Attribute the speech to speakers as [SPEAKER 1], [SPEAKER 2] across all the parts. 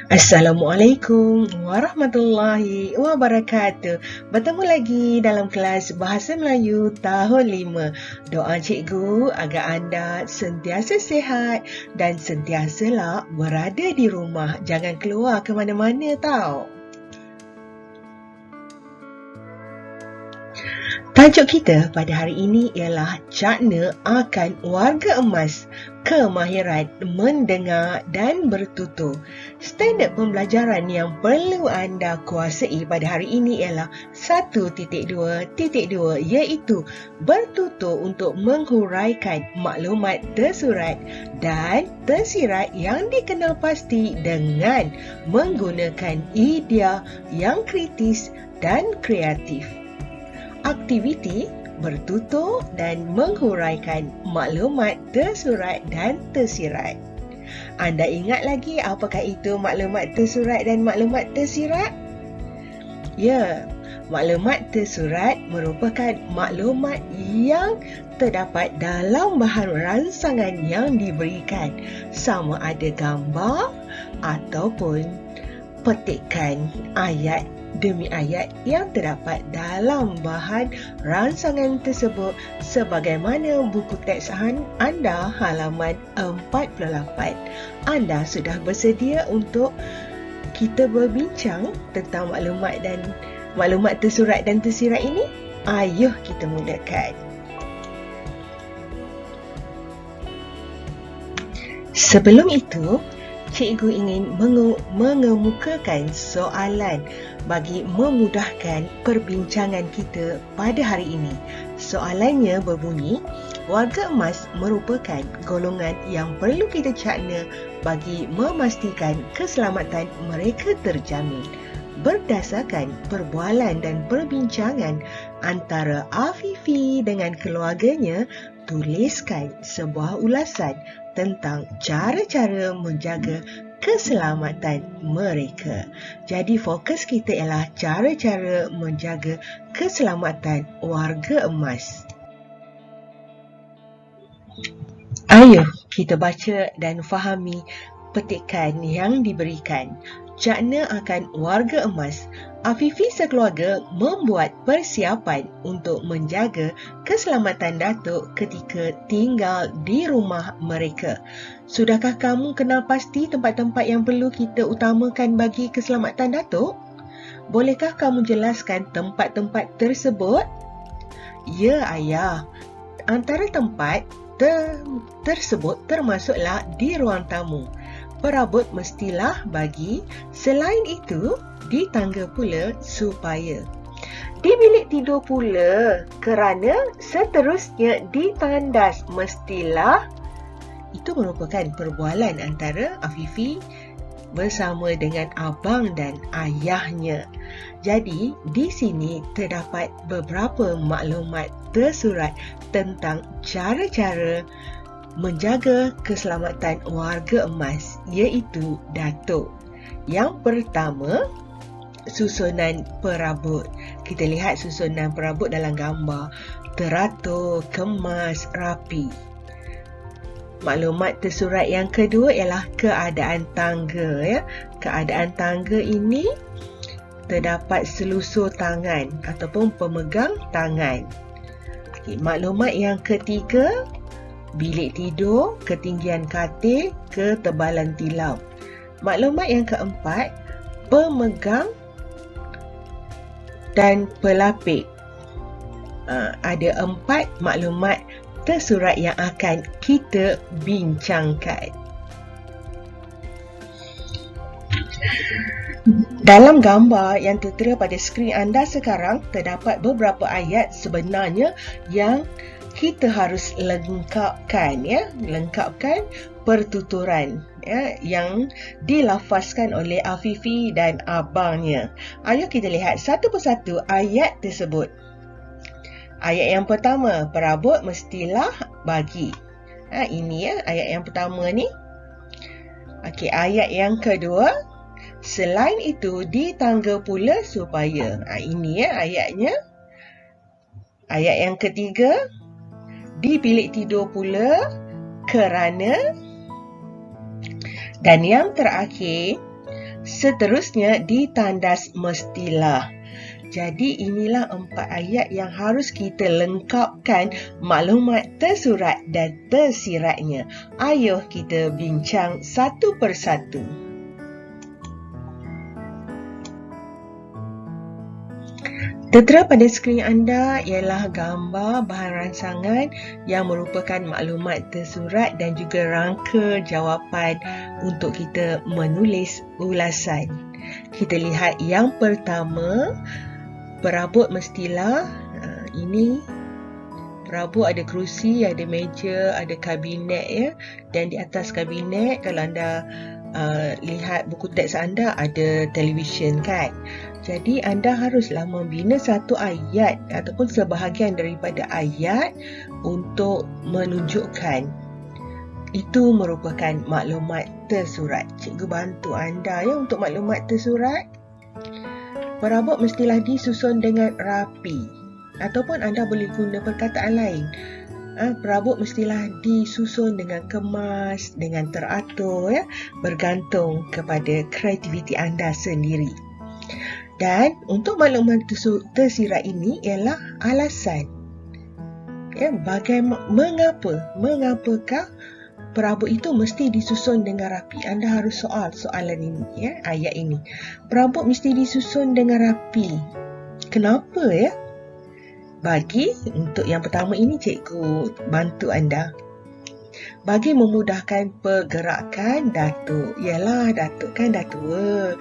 [SPEAKER 1] Assalamualaikum warahmatullahi wabarakatuh. Bertemu lagi dalam kelas Bahasa Melayu tahun 5. Doa cikgu agar anda sentiasa sihat dan sentiasalah berada di rumah. Jangan keluar ke mana-mana tau. Tajuk kita pada hari ini ialah Cakna akan Warga Emas, Kemahiran Mendengar dan Bertutur. Standard pembelajaran yang perlu anda kuasai pada hari ini ialah 1.2.2 iaitu bertutur untuk menghuraikan maklumat tersurat dan tersirat yang dikenal pasti dengan menggunakan idea yang kritis dan kreatif. Aktiviti bertutur dan menghuraikan maklumat tersurat dan tersirat. Anda ingat lagi apakah itu maklumat tersurat dan maklumat tersirat? Ya, maklumat tersurat merupakan maklumat yang terdapat dalam bahan rangsangan yang diberikan, sama ada gambar ataupun petikan ayat demi ayat yang terdapat dalam bahan rangsangan tersebut, sebagaimana buku teks anda halaman 48. Anda sudah bersedia untuk kita berbincang tentang maklumat tersurat dan tersirat ini? Ayuh kita mulakan. Sebelum itu, cikgu ingin mengemukakan soalan bagi memudahkan perbincangan kita pada hari ini. Soalannya berbunyi, warga emas merupakan golongan yang perlu kita cakna bagi memastikan keselamatan mereka terjamin. Berdasarkan perbualan dan perbincangan antara Afifi dengan keluarganya, tuliskan sebuah ulasan tentang cara-cara menjaga keselamatan mereka. Jadi fokus kita ialah cara-cara menjaga keselamatan warga emas. Ayuh kita baca dan fahami petikan yang diberikan. Cakna akan warga emas. Afifi sekeluarga membuat persiapan untuk menjaga keselamatan Datuk ketika tinggal di rumah mereka. Sudahkah kamu kenal pasti tempat-tempat yang perlu kita utamakan bagi keselamatan Datuk? Bolehkah kamu jelaskan tempat-tempat tersebut? Ya, ayah. Antara tempat tersebut termasuklah di ruang tamu. Perabot mestilah bagi. Selain itu, di tangga pula supaya. Di bilik tidur pula, kerana seterusnya di tandas mestilah. Itu merupakan perbualan antara Afifi bersama dengan abang dan ayahnya. Jadi, di sini terdapat beberapa maklumat tersurat tentang cara-cara menjaga keselamatan warga emas, iaitu Datuk. Yang pertama, susunan perabot. Kita lihat susunan perabot dalam gambar. Teratur, kemas, rapi. Maklumat tersurat yang kedua ialah keadaan tangga. Ya. Keadaan tangga ini terdapat selusur tangan ataupun pemegang tangan. Okay, maklumat yang ketiga, bilik tidur, ketinggian katil, ketebalan tilam. Maklumat yang keempat, pemegang dan pelapik. Ada 4 maklumat tersurat yang akan kita bincangkan. Dalam gambar yang tertera pada skrin anda sekarang, terdapat beberapa ayat sebenarnya yang kita harus lengkapkan, lengkapkan pertuturan yang dilafazkan oleh Afifi dan abangnya. Ayo kita lihat satu persatu ayat tersebut. Ayat yang pertama, perabot mestilah bagi. Ini ayat yang pertama ni. Okey, ayat yang kedua, selain itu di tangga pula supaya. Ini ayatnya. Ayat yang ketiga, di bilik tidur pula kerana. Dan yang terakhir, Seterusnya ditandas mestilah. Jadi inilah 4 ayat yang harus kita lengkapkan maklumat tersurat dan tersiratnya. Ayuh kita bincang satu persatu. Tertera pada skrin anda ialah gambar bahan rangsangan yang merupakan maklumat tersurat dan juga rangka jawapan untuk kita menulis ulasan. Kita lihat yang pertama, perabot mestilah. Ini perabot ada kerusi, ada meja, ada kabinet ya. Dan di atas kabinet kalau anda lihat buku teks anda ada televisyen kan. Jadi anda haruslah membina satu ayat ataupun sebahagian daripada ayat untuk menunjukkan itu merupakan maklumat tersurat. Cikgu bantu anda ya untuk maklumat tersurat. Perabot mestilah disusun dengan rapi ataupun anda boleh guna perkataan lain. Perabot mestilah disusun dengan kemas, dengan teratur ya, bergantung kepada kreativiti anda sendiri. Dan untuk maklumat tersirat ini ialah alasan. Ya, mengapakah perabot itu mesti disusun dengan rapi? Anda harus soalan ini ya, ayat ini. Perabot mesti disusun dengan rapi. Kenapa ya? Untuk yang pertama ini cikgu bantu anda. Bagi memudahkan pergerakan datuk. Yalah, datuk kan dah tua.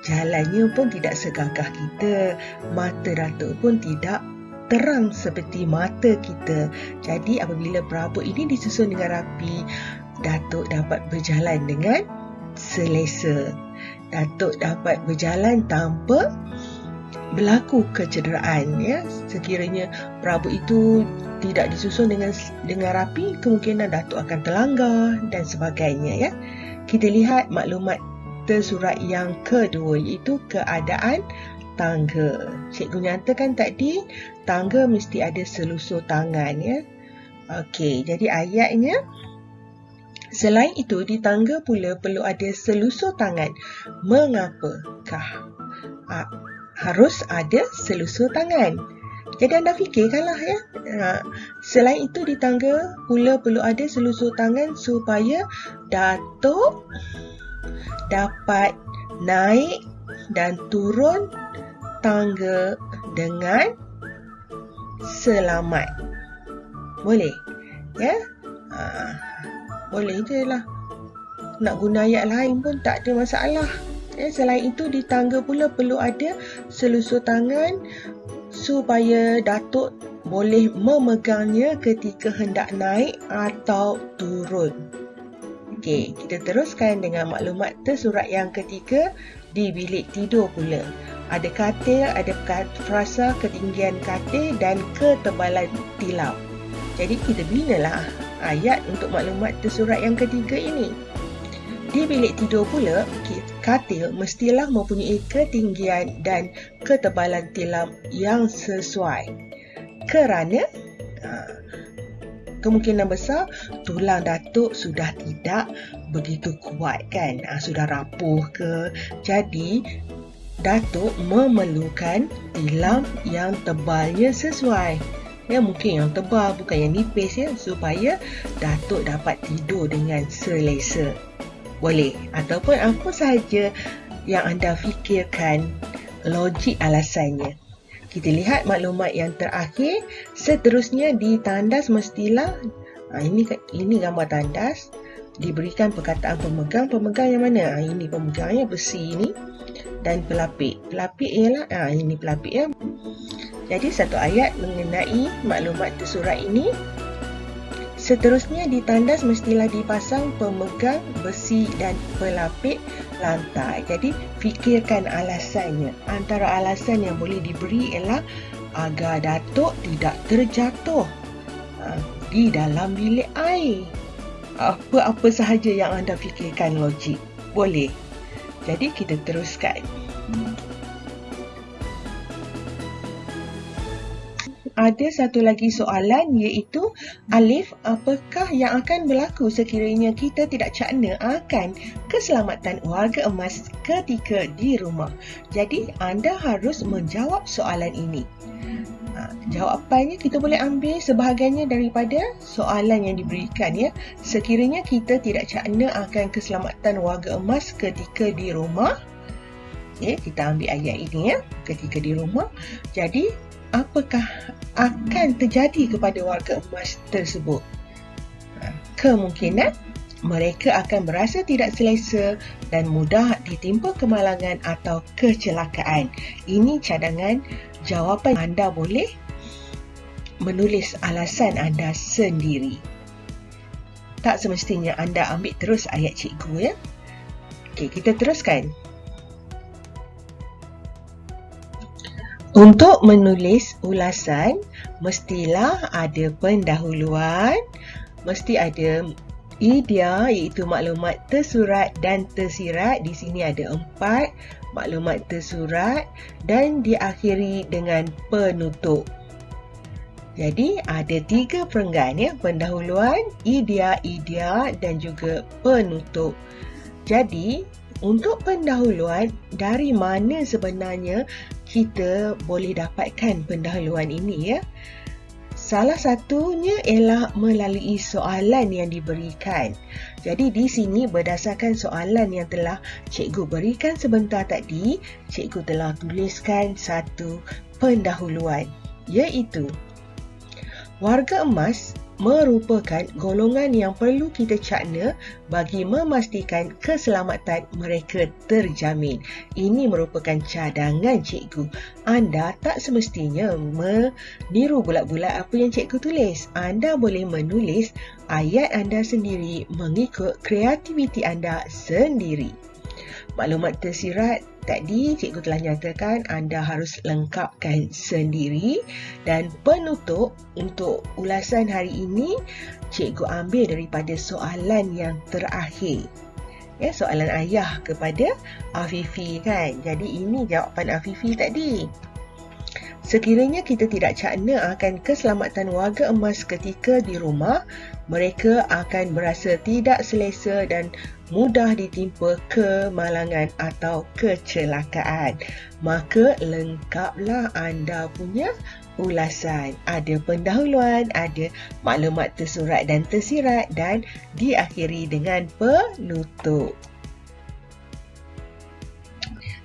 [SPEAKER 1] Jalannya pun tidak segagah kita. Mata datuk pun tidak terang seperti mata kita. Jadi apabila perabot ini disusun dengan rapi, datuk dapat berjalan dengan selesa. Datuk dapat berjalan tanpa berlaku kecederaan ya. Sekiranya perabot itu tidak disusun dengan rapi, kemungkinan datuk akan terlanggar dan sebagainya ya. Kita lihat maklumat tersurat yang kedua iaitu keadaan tangga. Cikgu nyatakan tadi tangga mesti ada selusur tangan ya. Okey, jadi ayatnya selain itu di tangga pula perlu ada selusur tangan. Mengapakah harus ada selusur tangan? Jadi anda fikirkanlah ya. Selain itu di tangga pula perlu ada selusur tangan supaya datuk dapat naik dan turun tangga dengan selamat. Boleh? Ya? Boleh je lah. Nak guna ayat lain pun tak ada masalah. Ya, selain itu di tangga pula perlu ada selusur tangan supaya datuk boleh memegangnya ketika hendak naik atau turun. Okey, kita teruskan dengan maklumat tersurat yang ketiga. Di bilik tidur pula ada katil, ada frasa ketinggian katil dan ketebalan tilam. Jadi kita binalah ayat untuk maklumat tersurat yang ketiga ini. Di bilik tidur pula, katil mestilah mempunyai ketinggian dan ketebalan tilam yang sesuai. Kerana kemungkinan besar tulang datuk sudah tidak begitu kuat kan, sudah rapuh ke. Jadi datuk memerlukan tilam yang tebalnya sesuai. Ya, mungkin yang tebal bukan yang nipis ya, supaya datuk dapat tidur dengan selesa. Boleh, ataupun apa sahaja yang anda fikirkan logik alasannya. Kita lihat maklumat yang terakhir. Seterusnya ditandas mestilah. Ini gambar tandas. Diberikan perkataan pemegang. Pemegang yang mana? Ini pemegangnya besi ini. Dan pelapik. Pelapik ialah ini pelapik ya. Jadi satu ayat mengenai maklumat tersurat ini. Seterusnya ditandas mestilah dipasang pemegang besi dan pelapik lantai. Jadi fikirkan alasannya. Antara alasan yang boleh diberi ialah agar datuk tidak terjatuh di dalam bilik air. Apa-apa sahaja yang anda fikirkan logik. Boleh. Jadi kita teruskan. ada satu lagi soalan iaitu Alif, apakah yang akan berlaku sekiranya kita tidak cakna akan keselamatan warga emas ketika di rumah? Jadi anda harus menjawab soalan ini. Jawapannya kita boleh ambil sebahagiannya daripada soalan yang diberikan ya. Sekiranya kita tidak cakna akan keselamatan warga emas ketika di rumah. Kita ambil ayat ini ya, ketika di rumah. Jadi apakah akan terjadi kepada warga emas tersebut? Kemungkinan mereka akan berasa tidak selesa dan mudah ditimpa kemalangan atau kecelakaan. Ini cadangan jawapan. Anda boleh menulis alasan anda sendiri. Tak semestinya anda ambil terus ayat cikgu ya. Okey, kita teruskan. Untuk menulis ulasan, mestilah ada pendahuluan, mesti ada idea iaitu maklumat tersurat dan tersirat. Di sini ada 4 maklumat tersurat dan diakhiri dengan penutup. Jadi ada 3 perenggan ya, pendahuluan, idea dan juga penutup. Jadi untuk pendahuluan, dari mana sebenarnya kita boleh dapatkan pendahuluan ini ya? Salah satunya ialah melalui soalan yang diberikan. Jadi di sini berdasarkan soalan yang telah cikgu berikan sebentar tadi, cikgu telah tuliskan satu pendahuluan, iaitu warga emas merupakan golongan yang perlu kita cakna bagi memastikan keselamatan mereka terjamin. Ini merupakan cadangan cikgu. Anda tak semestinya meniru bulat-bulat apa yang cikgu tulis. Anda boleh menulis ayat anda sendiri mengikut kreativiti anda sendiri. Maklumat tersirat tadi cikgu telah nyatakan anda harus lengkapkan sendiri, dan penutup untuk ulasan hari ini cikgu ambil daripada soalan yang terakhir. Ya, soalan ayah kepada Afifi kan. Jadi ini jawapan Afifi tadi. Sekiranya kita tidak cakna akan keselamatan warga emas ketika di rumah, mereka akan berasa tidak selesa dan mudah ditimpa kemalangan atau kecelakaan. Maka lengkaplah anda punya ulasan. Ada pendahuluan, ada maklumat tersurat dan tersirat dan diakhiri dengan penutup.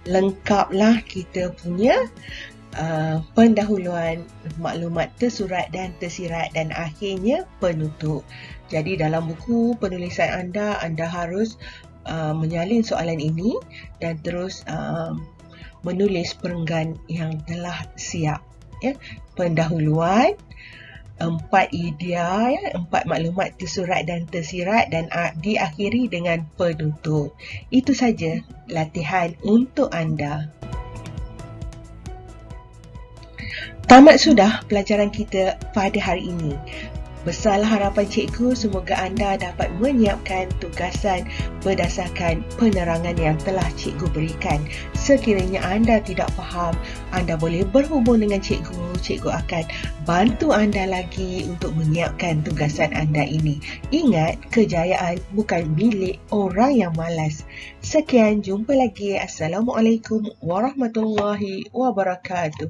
[SPEAKER 1] Lengkaplah kita punya pendahuluan, maklumat tersurat dan tersirat dan akhirnya penutup. Jadi dalam buku penulisan anda harus menyalin soalan ini dan terus menulis perenggan yang telah siap ya. Pendahuluan, 4 idea ya, 4 maklumat tersurat dan tersirat dan diakhiri dengan penutup. Itu saja latihan untuk anda. Tamat sudah pelajaran kita pada hari ini. Besarlah harapan cikgu, semoga anda dapat menyiapkan tugasan berdasarkan penerangan yang telah cikgu berikan. Sekiranya anda tidak faham, anda boleh berhubung dengan cikgu. Cikgu akan bantu anda lagi untuk menyiapkan tugasan anda ini. Ingat, kejayaan bukan milik orang yang malas. Sekian, jumpa lagi. Assalamualaikum warahmatullahi wabarakatuh.